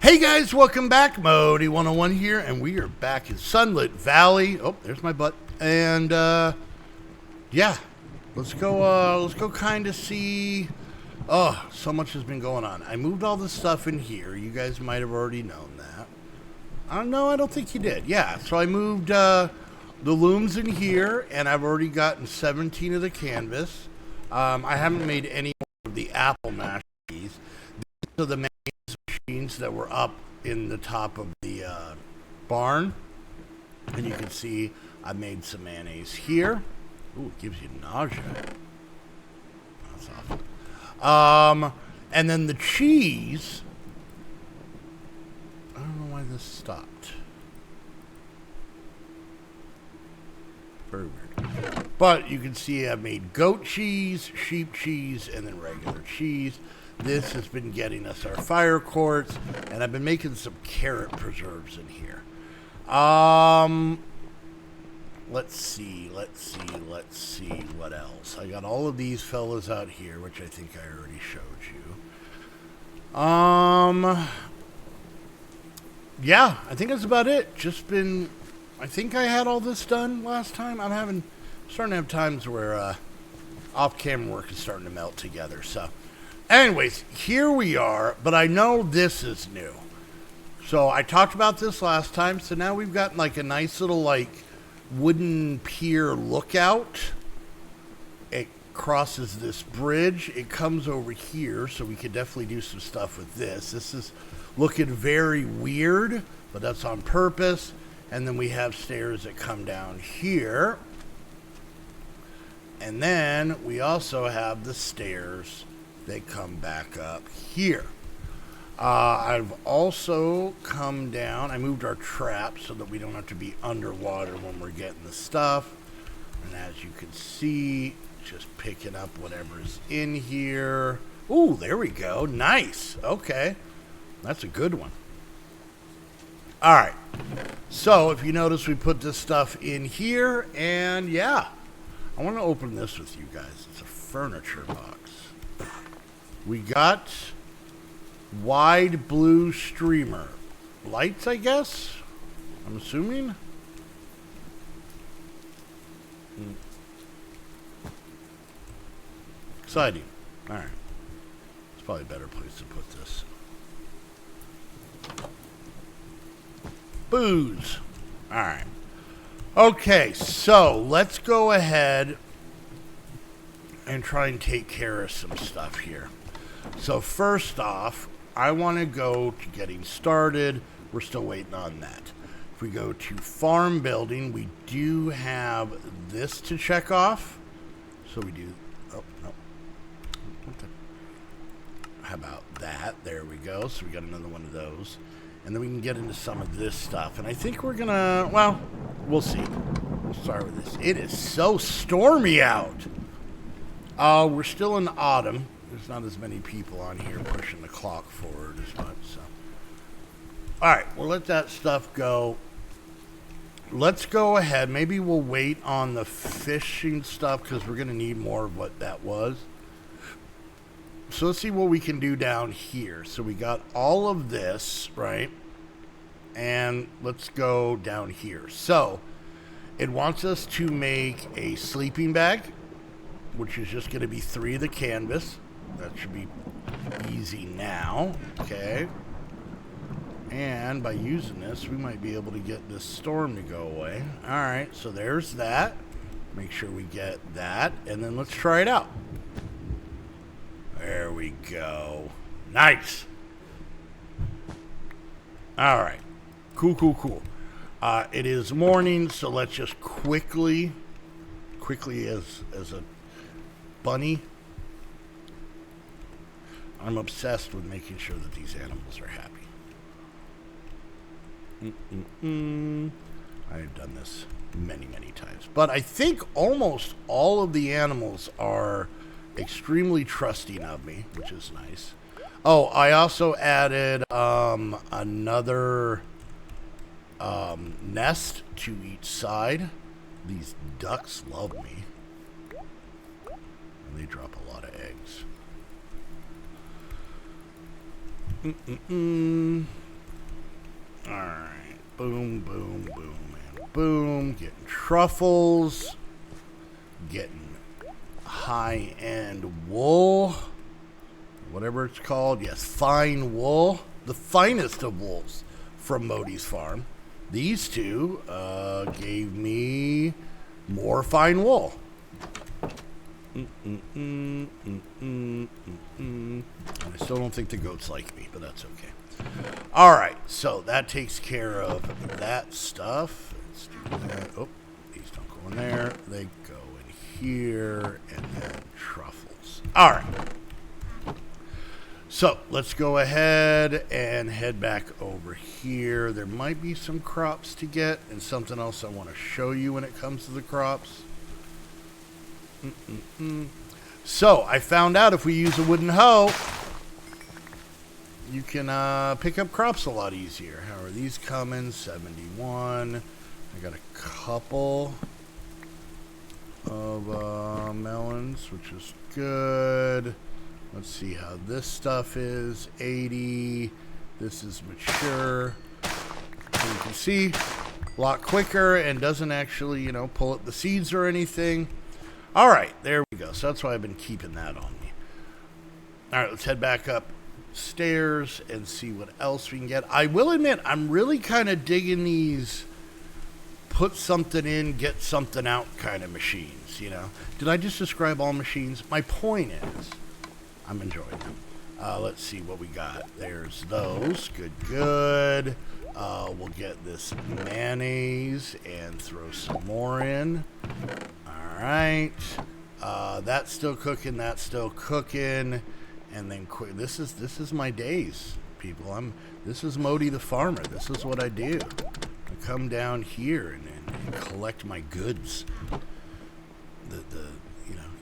Hey guys, welcome back. Modi 101 here, and we are back in Sunlit Valley. Oh, there's my butt. And yeah, let's go kind of see. Oh, so much has been going on. I moved all this stuff in here. You guys might have already known that. No, I don't think you did. Yeah, so I moved the looms in here, and I've already gotten 17 of the canvas. I haven't made any more of the apple mash keys. These are the machines that were up in the top of the barn, and you can see I made some mayonnaise here. Ooh, it gives you nausea. That's awful. And then the cheese. I don't know why this stopped. Very weird. But you can see I made goat cheese, sheep cheese, and then regular cheese. This has been getting us our fire quartz, and I've been making some carrot preserves in here. Let's see what else. I got all of these fellas out here, which I think I already showed you. Yeah, I think that's about it. I think I had all this done last time. I'm starting to have times where off-camera work is starting to melt together, so. Anyways, here we are, but I know this is new. So I talked about this last time, so now we've got like a nice little like wooden pier lookout. It crosses this bridge. It comes over here, so we could definitely do some stuff with this. This is looking very weird, but that's on purpose. And then we have stairs that come down here. And then we also have the stairs they come back up here. I've also come down. I moved our trap so that we don't have to be underwater when we're getting the stuff. And as you can see, just picking up whatever's in here. Ooh, there we go. Nice. Okay. That's a good one. All right. So if you notice, we put this stuff in here. And yeah, I want to open this with you guys. It's a furniture box. We got wide blue streamer lights, I guess. I'm assuming. Exciting. All right. It's probably a better place to put this. Booze. All right. Okay, so let's go ahead and try and take care of some stuff here. So first off, I want to go to getting started. We're still waiting on that. If we go to farm building, we do have this to check off. So we do, oh, no. How about that? There we go. So we got another one of those. And then we can get into some of this stuff. And I think we're going to, well, we'll see. We'll start with this. It is so stormy out. We're still in autumn. There's not as many people on here pushing the clock forward as much. So, all right, we'll let that stuff go. Let's go ahead. Maybe we'll wait on the fishing stuff because we're going to need more of what that was. So let's see what we can do down here. So we got all of this, right? And let's go down here. So it wants us to make a sleeping bag, which is just going to be 3 of the canvas. That should be easy now. Okay. And by using this, we might be able to get this storm to go away. All right, so there's that. Make sure we get that, and then let's try it out. There we go. Nice. All right. Cool. It is morning, so let's just quickly as a bunny. I'm obsessed with making sure that these animals are happy. I've done this many times. But I think almost all of the animals are extremely trusting of me, which is nice. Oh, I also added another nest to each side. These ducks love me. And they drop a lot of eggs. Alright. Boom, boom, boom, and boom. Getting truffles. Getting high-end wool. Whatever it's called. Yes, fine wool. The finest of wools from Modi's farm. These two gave me more fine wool. And I still don't think the goats like me, but that's okay. All right, so that takes care of that stuff. Let's do that. Oh, these don't go in there. They go in here, and then truffles. All right. So let's go ahead and head back over here. There might be some crops to get and something else I want to show you when it comes to the crops. So I found out if we use a wooden hoe, you can pick up crops a lot easier. How are these coming? 71. I got a couple of melons, which is good. Let's see how this stuff is. 80. This is mature. So you can see a lot quicker and doesn't actually, you know, pull up the seeds or anything. All right, there we go. So that's why I've been keeping that on me. All right, let's head back upstairs and see what else we can get. I will admit, I'm really kind of digging these put something in, get something out kind of machines, you know. Did I just describe all machines? My point is, I'm enjoying them. Let's see what we got. There's those. Good, good. We'll get this mayonnaise and throw some more in. All right. That's still cooking. That's still cooking. And then this is my days, people. This is Modi the farmer. This is what I do. I come down here and collect my goods.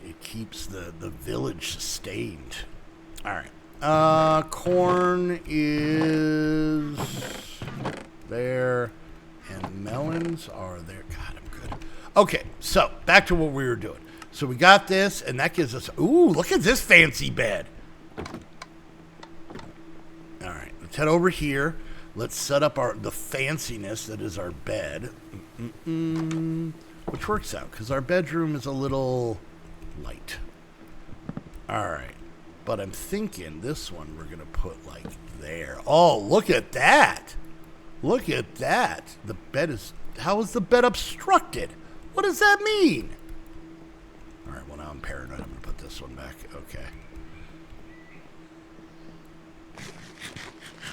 It keeps the village sustained. All right. Corn is there, and melons are there. God, I'm good. Okay, so back to what we were doing. So we got this, and that gives us. Ooh, look at this fancy bed. All right, let's head over here. Let's set up the fanciness that is our bed, which works out because our bedroom is a little light. All right, but I'm thinking this one we're gonna put like there. Oh, look at that! Look at that! The bed is. How is the bed obstructed? What does that mean? All right, well now I'm paranoid. I'm gonna put this one back. Okay.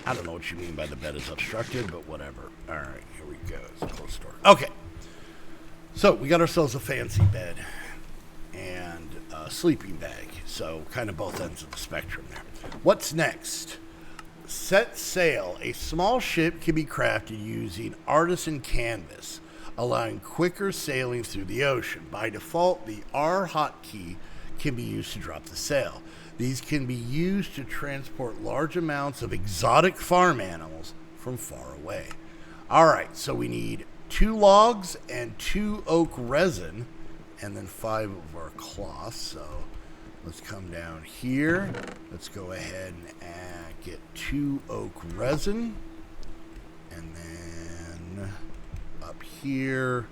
I don't know what you mean by the bed is obstructed, but whatever. All right, here we go. It's a closed door. Okay. So we got ourselves a fancy bed and a sleeping bag. So kind of both ends of the spectrum there. What's next? Set sail. A small ship can be crafted using artisan canvas, allowing quicker sailing through the ocean. By default, the R hotkey can be used to drop the sail. These can be used to transport large amounts of exotic farm animals from far away. All right, so we need 2 logs and 2 oak resin, and then 5 of our cloth. So let's come down here. Let's go ahead and get 2 oak resin, and then up here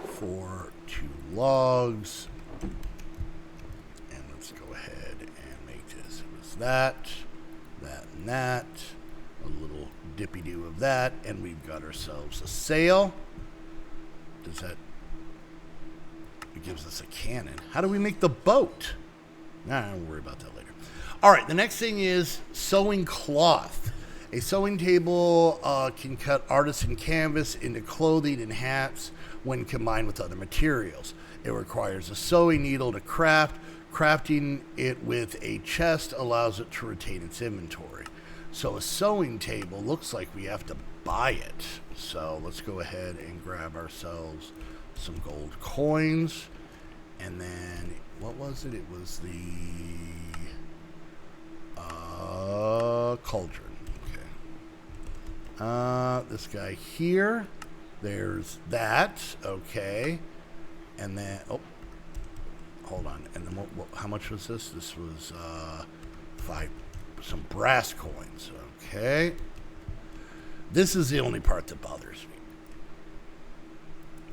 for 2 logs. And let's go ahead and make this. It was that, and that. A little dippy-doo of that, and we've got ourselves a sail. Does that... It gives us a cannon. How do we make the boat? Nah, don't worry about that later. All right, the next thing is sewing cloth. A sewing table can cut artisan canvas into clothing and hats when combined with other materials. It requires a sewing needle to craft. Crafting it with a chest allows it to retain its inventory. So a sewing table looks like we have to buy it. So let's go ahead and grab ourselves some gold coins. And then, what was it? It was the cauldron. Okay. This guy here. There's that. Okay. And then, oh, hold on. And then how much was this? This was 5. Some brass coins. Okay. This is the only part that bothers me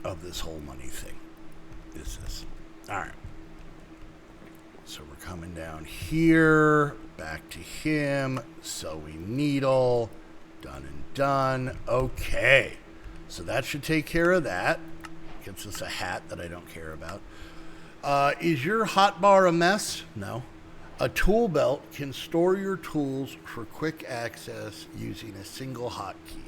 of this whole money thing. Is this. All right. So we're coming down here, back to him, sewing needle, done and done. Okay. So that should take care of that. Gets us a hat that I don't care about. Is your hotbar a mess? No. A tool belt can store your tools for quick access using a single hotkey,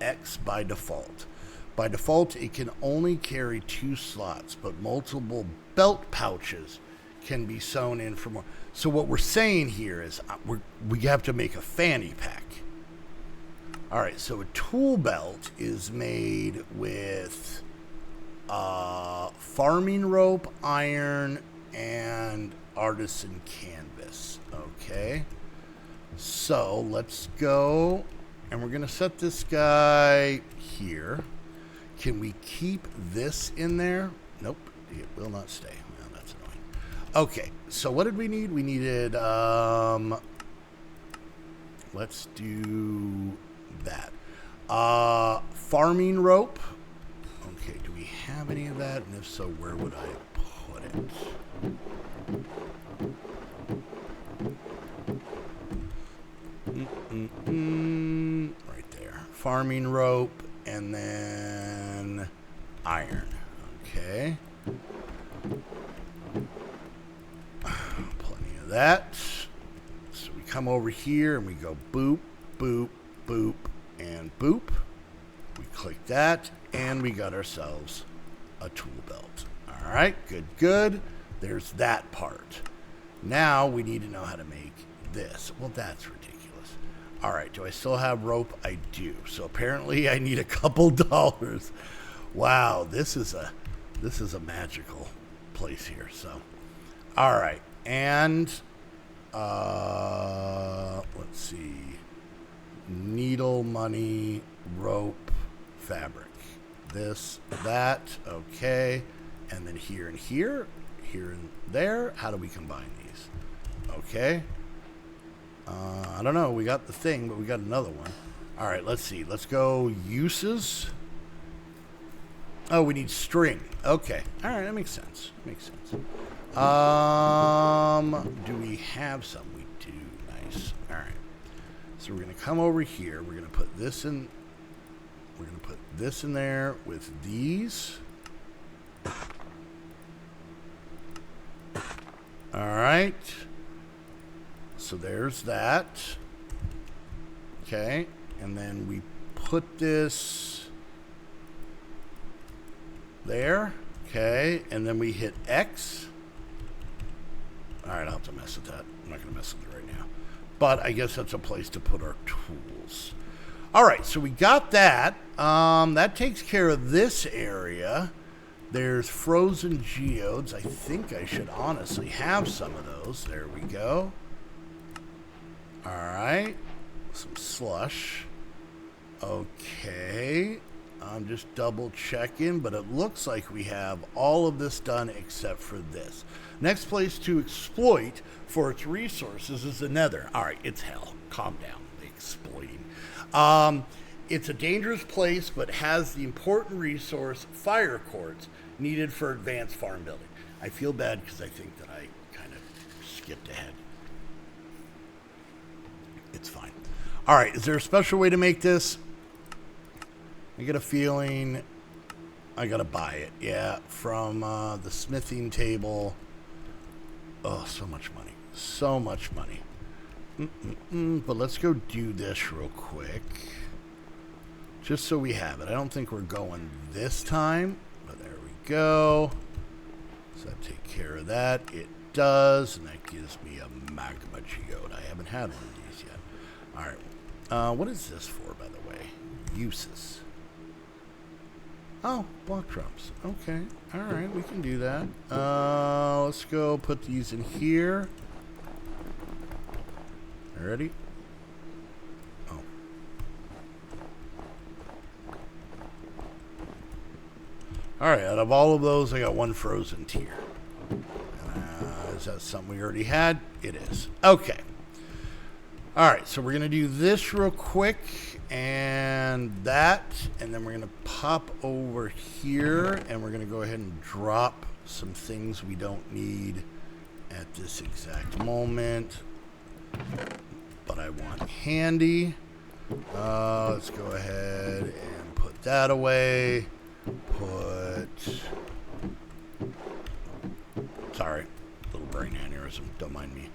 X by default. By default, it can only carry 2 slots, but multiple belt pouches can be sewn in for more. So what we're saying here is we have to make a fanny pack. All right, so a tool belt is made with farming rope, iron, and artisan canvas. Okay, so let's go, and we're gonna set this guy here. Can we keep this in there? Nope, it will not stay. Well, that's annoying. Okay, so what did we need? We needed let's do that. Farming rope. Okay, do we have any of that? And if so, where would I put it? Right there. Farming rope, and then iron. Okay. Plenty of that. So we come over here and we go boop, boop, boop, and boop. We click that, and we got ourselves a tool belt. All right, good, good. There's that part. Now we need to know how to make this. Well, that's ridiculous. All right, do I still have rope? I do. So apparently I need a couple dollars. Wow, this is a magical place here. So, all right, and let's see. Needle, money, rope, fabric. This, that, okay. And then here and here, here and there. How do we combine these? Okay. I don't know. We got the thing, but we got another one. All right, let's see. Let's go uses. Oh, we need string. Okay. All right, that makes sense. Makes sense. Do we have some? We do. Nice. All right. So we're going to come over here. We're going to put this in. We're going to put this in there with these. All right. So there's that. Okay. And then we put this there. Okay. And then we hit X. All right. I'll have to mess with that. I'm not going to mess with it right now. But I guess that's a place to put our tools. All right. So we got that. That takes care of this area. There's frozen geodes. I think I should honestly have some of those. There we go. All right. Some slush. Okay. I'm just double checking, but it looks like we have all of this done except for this. Next place to exploit for its resources is the Nether. All right, it's hell. Calm down. Exploiting. It's a dangerous place, but has the important resource, fire quartz, needed for advanced farm building. I feel bad because I think that I kind of skipped ahead. It's fine. All right, is there a special way to make this? I get a feeling I gotta buy it. Yeah, from the smithing table. Oh, so much money. So much money. But let's go do this real quick. Just so we have it. I don't think we're going this time. But there we go. So that take care of that. It does. And that gives me a magma geode. I haven't had one of these yet. All right. What is this for, by the way? Uses. Oh, block drops. Okay. All right. We can do that. Let's go put these in here. Ready? Oh. All right. Out of all of those, I got one frozen tier. Is that something we already had? It is. Okay. All right, so we're going to do this real quick and that, and then we're going to pop over here and we're going to go ahead and drop some things we don't need at this exact moment, but I want handy. Let's go ahead and put that away. Sorry, little brain aneurysm, don't mind me.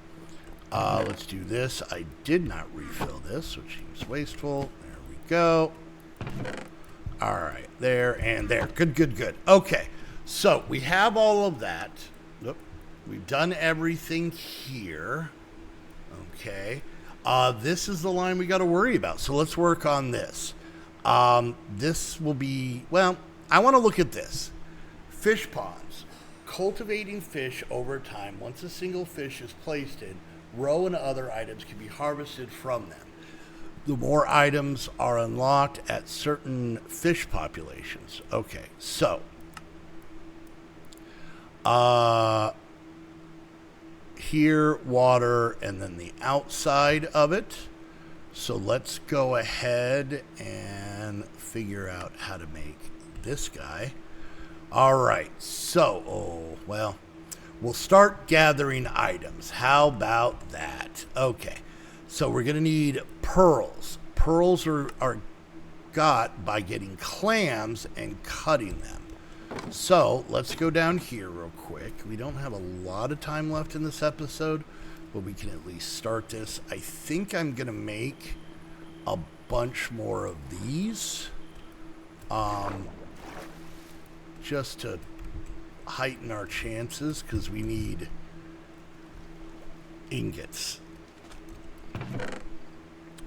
Let's do this. I did not refill this, which seems wasteful. There we go. All right, there and there. Good, good, good. Okay, so we have all of that. Look, we've done everything here. Okay. This is the line we got to worry about. So let's work on this. This will be, well, I want to look at this. Fish ponds. Cultivating fish over time. Once a single fish is placed in, roe and other items can be harvested from them. The more items are unlocked at certain fish populations. Okay, so here, water, and then the outside of it. So let's go ahead and figure out how to make this guy. All right, so, we'll start gathering items. How about that? Okay, so we're going to need pearls. Pearls are got by getting clams and cutting them. So let's go down here real quick. We don't have a lot of time left in this episode, but we can at least start this. I think I'm going to make a bunch more of these just to heighten our chances, because we need ingots.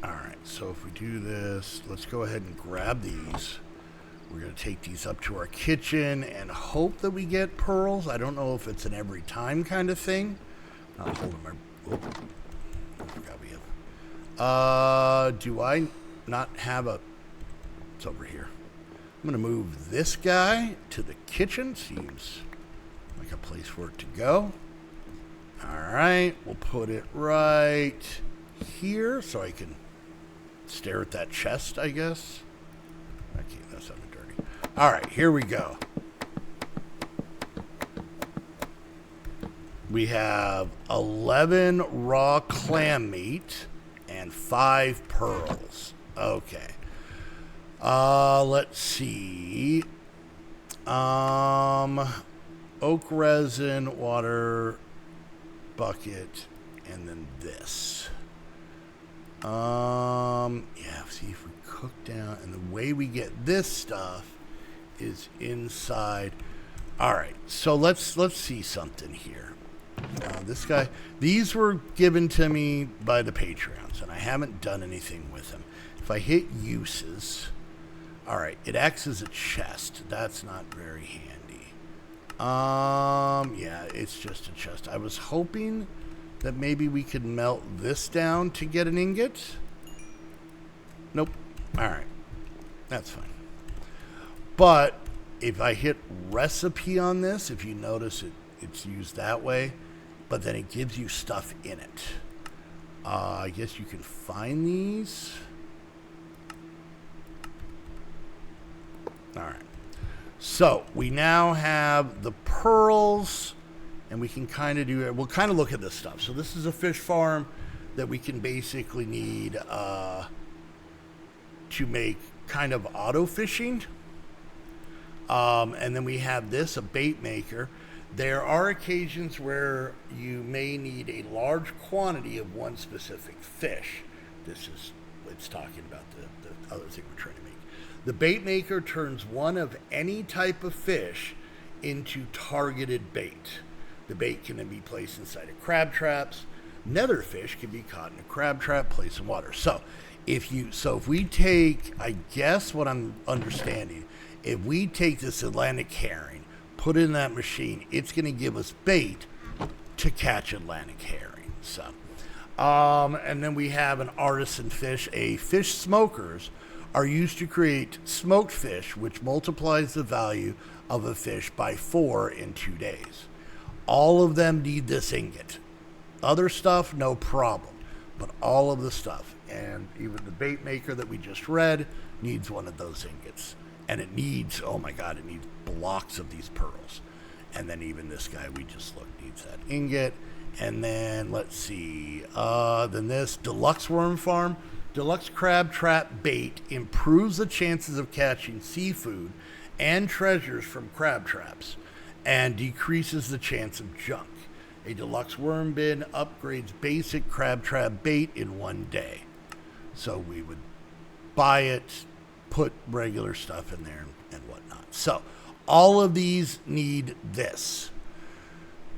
All right, so if we do this, let's go ahead and grab these. We're going to take these up to our kitchen and hope that we get pearls. I don't know if it's an every time kind of thing. Not holding my... Oh, I forgot we have... do I not have a... It's over here. I'm going to move this guy to the kitchen. Seems like a place for it to go. All right, we'll put it right here so I can stare at that chest, I guess. Okay, that's not dirty. All right, here we go. We have 11 raw clam meat and 5 pearls. Okay. Let's see. Oak resin, water, bucket, and then this. Yeah, see if we cook down, and the way we get this stuff is inside. All right, so let's see something here. This guy, these were given to me by the Patreons, and I haven't done anything with them. If I hit uses, all right, it acts as a chest. That's not very handy. Yeah, it's just a chest. I was hoping that maybe we could melt this down to get an ingot. Nope. All right, that's fine. But if I hit recipe on this, if you notice it's used that way, but then it gives you stuff in it. I guess you can find these. All right. So we now have the pearls, and we can kind of do it. We'll kind of look at this stuff. So this is a fish farm that we can basically need to make kind of auto fishing. And then we have this, a bait maker. There are occasions where you may need a large quantity of one specific fish. It's talking about the other thing we're trying to make. The bait maker turns one of any type of fish into targeted bait. The bait can then be placed inside of crab traps. Nether fish can be caught in a crab trap, placed in water. So if we take, I guess what I'm understanding, if we take this Atlantic herring, put it in that machine, it's going to give us bait to catch Atlantic herring. So, and then we have an artisan fish. Fish smokers are used to create smoked fish, which multiplies the value of a fish by 4 in 2 days. All of them need this ingot. Other stuff, no problem. but all of the stuff. And even the bait maker that we just read needs one of those ingots. And it needs, oh my God, it needs blocks of these pearls. And then even this guy we just looked needs that ingot. And then let's see, then this deluxe worm farm. Deluxe crab trap bait improves the chances of catching seafood and treasures from crab traps and decreases the chance of junk. A deluxe worm bin upgrades basic crab trap bait in 1 day. So we would buy it, put regular stuff in there and whatnot. So all of these need this.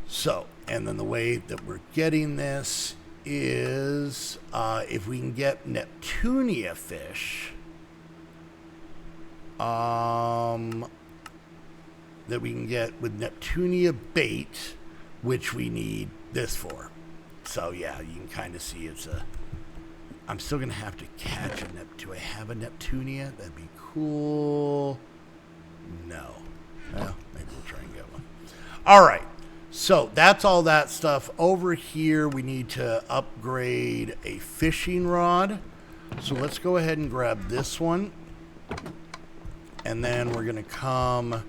So, and then the way that we're getting this is if we can get Neptunia fish, that we can get with Neptunia bait, which we need this for. So yeah, you can kind of see it's a, I'm still going to have to catch a do I have a Neptunia? That'd be cool. No. Well, maybe we'll try and get one. All right. So that's all that stuff. Over here, we need to upgrade a fishing rod. So let's go ahead and grab this one. And then we're going to come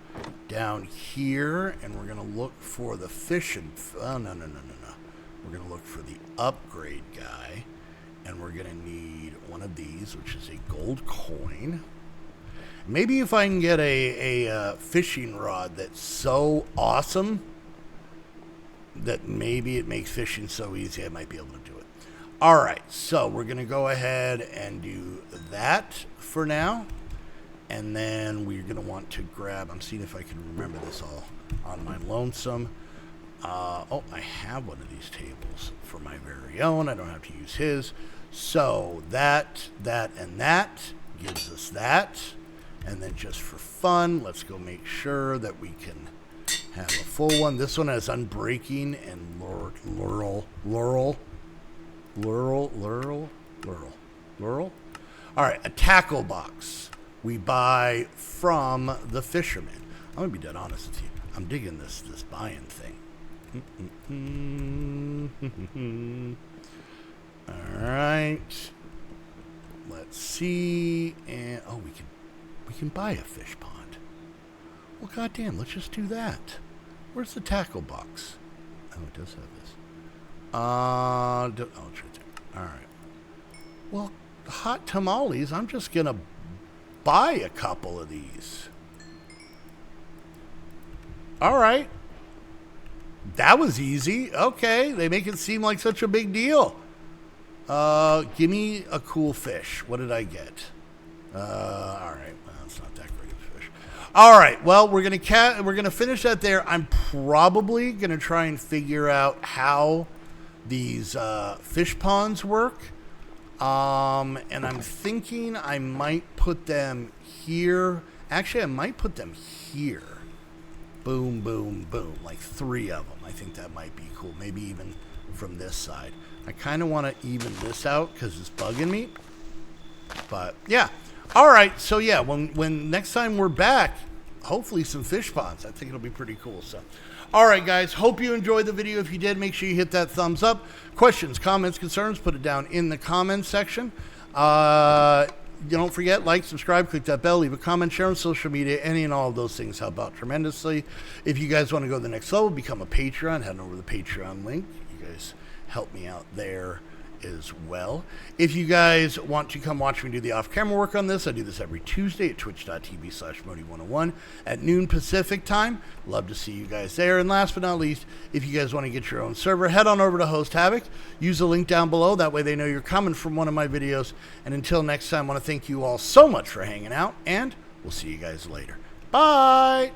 down here and we're going to look for the fishing. Oh, no. We're going to look for the upgrade guy. And we're going to need one of these, which is a gold coin. Maybe if I can get a fishing rod that's so awesome that maybe it makes fishing so easy, I might be able to do it. All right, so we're going to go ahead and do that for now. And then we're going to want to grab, I'm seeing if I can remember this all on my lonesome. Oh, I have one of these tables for my very own. I don't have to use his. So that, and that gives us that. And then just for fun, let's go make sure that we can have a full one. This one has unbreaking and laurel. All right, a tackle box we buy from the fisherman. I'm gonna be dead honest with you. I'm digging this buying thing. All right. Let's see. And oh, we can buy a fish pond. Well, goddamn, let's just do that. Where's the tackle box? Oh, it does have this. Oh, it's right there. All right. Well, hot tamales, I'm just going to buy a couple of these. All right. That was easy. Okay, they make it seem like such a big deal. Give me a cool fish. What did I get? All right. Well, it's not that great of a fish. All right. Well, we're gonna finish that there. I'm probably gonna try and figure out how these fish ponds work. And I'm thinking I might put them here. Actually, I might put them here. Boom, boom, boom. Like 3 of them. I think that might be cool. Maybe even from this side. I kind of want to even this out because it's bugging me. But, yeah. All right. So, yeah, when next time we're back, hopefully some fish ponds. I think it'll be pretty cool. So, all right, guys. Hope you enjoyed the video. If you did, make sure you hit that thumbs up. Questions, comments, concerns, put it down in the comments section. Don't forget, like, subscribe, click that bell, leave a comment, share on social media. Any and all of those things help out tremendously. If you guys want to go to the next level, become a Patreon, head over to the Patreon link. You guys help me out there as well. If you guys want to come watch me do the off-camera work on this, I do this every Tuesday at twitch.tv/Modi101 at noon Pacific time. Love to see you guys there. And last but not least, if you guys want to get your own server, head on over to Host Havoc. Use the link down below. That way they know you're coming from one of my videos. And until next time, I want to thank you all so much for hanging out, and we'll see you guys later. Bye!